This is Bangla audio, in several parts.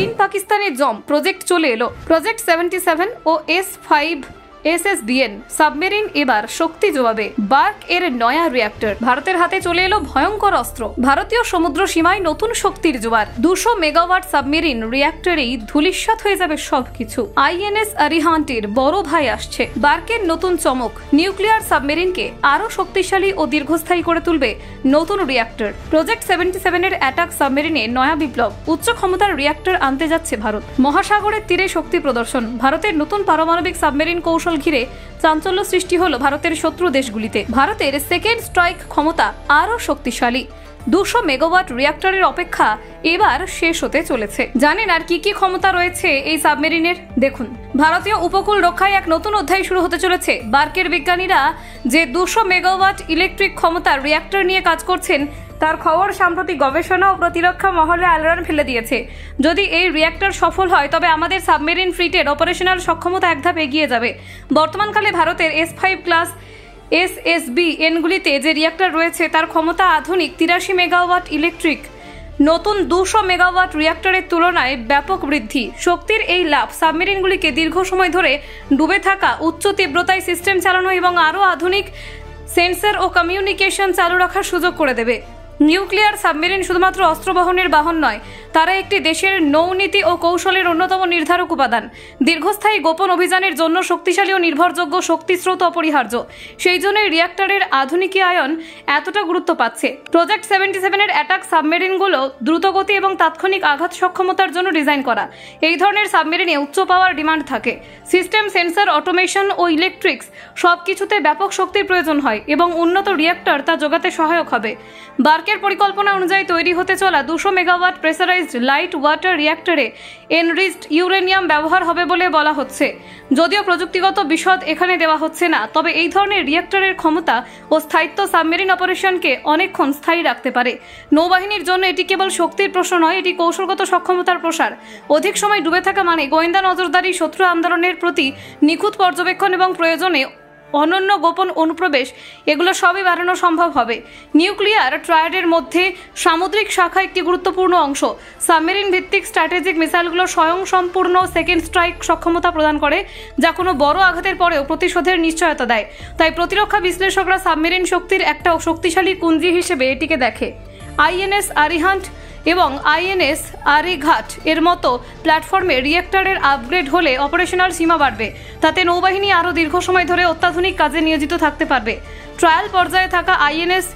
চীন পাকিস্তানের জম প্রজেক্ট চলে এলো। প্রজেক্ট 77 ও S5 SSBN সাবমেরিন এবার শক্তি জোয়াবে। বার্ক এর নয়া রিঅ্যাক্টর। ভারতের হাতে চলে এলো ভয়ঙ্কর অস্ত্র। ভারতীয় সমুদ্র সীমায় নতুন শক্তির জোয়ার। 200 মেগাওয়াট সাবমেরিন রিঅ্যাক্টরেই ধূলিসাৎ হয়ে যাবে সবকিছু। INS আরিহান্টের বড় ভাই আসছে। বার্কের নতুন চমক, নিউক্লিয়ার সাবমেরিনকে আরো শক্তিশালী ও দীর্ঘস্থায়ী করে তুলবে নতুন রিঅ্যাক্টর। প্রজেক্ট 77 এর অ্যাটাক সাবমেরিনে নয়া বিপ্লব। উচ্চ ক্ষমতার রিঅ্যাক্টর আনতে যাচ্ছে ভারত। মহাসাগরের তীরে শক্তি প্রদর্শন। ভারতের নতুন পারমাণবিক সাবমেরিন কৌশল ঘিরে চাঞ্চল্য সৃষ্টি হলো ভারতের শত্রু দেশগুলিতে। ভারতের সেকেন্ড স্ট্রাইক ক্ষমতা আরো শক্তিশালী। 200 মেগাওয়াট রিঅ্যাক্টরের অপেক্ষা এবার শেষ হতে চলেছে। জানেন আর কি কি ক্ষমতা রয়েছে এই সাবমেরিনের? দেখুন, ভারতীয় উপকূল রক্ষায় এক নতুন অধ্যায় শুরু হতে চলেছে। বার্কের বিজ্ঞানীরা যে 200 মেগাওয়াট ইলেকট্রিক ক্ষমতার রিঅ্যাক্টর নিয়ে কাজ করছেন তার খবর সাম্প্রতিক গবেষণা ও প্রতিরক্ষা মহলে আলোড়ন ফেলে দিয়েছে। যদি এই রিঅ্যাক্টর সফল হয় তবে আমাদের সাবমেরিন ফ্লিটের অপারেশনাল সক্ষমতা এক ধাপ এগিয়ে যাবে। বর্তমানকালে ভারতের S5 ক্লাস SSBNগুলিতে যে রিঅ্যাক্টর রয়েছে তার ক্ষমতা আধুনিক 83 মেগাওয়াট ইলেকট্রিক। নতুন 200 মেগাওয়াট রিঅ্যাক্টরের তুলনায় ব্যাপক বৃদ্ধি। শক্তির এই লাভ সাবমেরিনগুলিকে দীর্ঘ সময় ধরে ডুবে থাকা উচ্চ তীব্রতায় সিস্টেম চালানো এবং আরও আধুনিক সেন্সর ও কমিউনিকেশন চালু রাখার সুযোগ করে দেবে। নিউক্লিয়ার সাবমেরিন শুধুমাত্র অস্ত্র বহনের বাহন নয়, তারা একটি দেশের নৌনীতি ও কৌশলের অন্যতম নির্ধারক উপাদান। দীর্ঘস্থায়ী গোপন অভিযানের জন্য শক্তিশালী ও নির্ভরযোগ্য শক্তি স্রোত অপরিহার্য। সেই জন্যই রিঅ্যাক্টরের আধুনিকায়ন এতটা গুরুত্ব পাচ্ছে। প্রজেক্ট 77 এর অ্যাটাক সাবমেরিনগুলো দ্রুতগতি এবং তাৎক্ষণিক আঘাত সক্ষমতার জন্য ডিজাইন করা। এই ধরনের সাবমেরিনে উচ্চ পাওয়ার ডিমান্ড থাকে। সিস্টেম, সেন্সর, অটোমেশন ও ইলেকট্রিক্স সবকিছুতে ব্যাপক শক্তির প্রয়োজন হয় এবং উন্নত রিঅ্যাক্টর তা যোগাতে সহায়ক হবে। বার্কের পরিকল্পনা অনুযায়ী তৈরি হতে চলা 200 মেগাওয়াট প্রেসারাইজড লাইট ওয়াটার রিঅ্যাক্টরে এনরিচড ইউরেনিয়াম ব্যবহার হবে বলে বলা হচ্ছে। যদিও প্রযুক্তিগত বিশদ এখানে দেওয়া হচ্ছে না, তবে এই ধরনের রিঅ্যাক্টরের ক্ষমতা ও স্থায়িত্ব সাবমেরিন অপারেশনকে অনেকক্ষণ স্থায়ী রাখতে পারে। নৌবাহিনীর জন্য এটি কেবল শক্তির প্রশ্ন নয়, এটি কৌশলগত সক্ষমতার প্রসার। অধিক সময় ডুবে থাকা মানে গোয়েন্দা নজরদারি, শত্রু আন্দোলনের প্রতি নিখুঁত পর্যবেক্ষণ এবং প্রয়োজনে অনন্য গোপন অনুপ্রবেশ, এগুলো সবই বাড়ানো সম্ভব হবে। নিউক্লিয়ার ট্রায়াডের মধ্যে সামুদ্রিক শাখা একটি গুরুত্বপূর্ণ অংশ। সাবমেরিন ভিত্তিক স্ট্র্যাটেজিক মিসাইলগুলো স্বয়ংসম্পূর্ণ সেকেন্ড স্ট্রাইক সক্ষমতা প্রদান করে, যা কোনো বড় আঘাতের পরেও প্রতিশোধের নিশ্চয়তা দেয়। তাই প্রতিরক্ষা বিশ্লেষকরা সাবমেরিন শক্তির একটা শক্তিশালী পুঞ্জি হিসেবে এটিকে দেখে। INS আরিহান্ট এবং INS আরিঘাট এর মতো প্ল্যাটফর্মে রিঅ্যাক্টরের আপগ্রেড হলে অপারেশনাল সীমা বাড়বে। তাতে নৌবাহিনী আরও দীর্ঘ সময় ধরে অত্যাধুনিক কাজে নিয়োজিত থাকতে পারবে। ট্রায়াল পর্যায়ে থাকা INS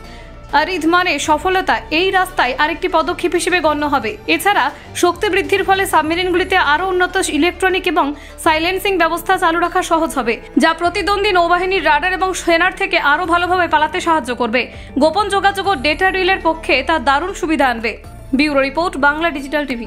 আরিধমানের সফলতা এই রাস্তায় আরেকটি পদক্ষেপ হিসেবে গণ্য হবে। এছাড়া শক্তি বৃদ্ধির ফলে সাবমেরিনগুলিতে আরও উন্নত ইলেকট্রনিক এবং সাইলেন্সিং ব্যবস্থা চালু রাখা সহজ হবে, যা প্রতিদ্বন্দ্বী নৌবাহিনীর রাডার এবং সেনার থেকে আরও ভালোভাবে পালাতে সাহায্য করবে। গোপন যোগাযোগ ও ডেটা রিলের পক্ষে তা দারুণ সুবিধা আনবে। Bureau report, Bangla digital TV.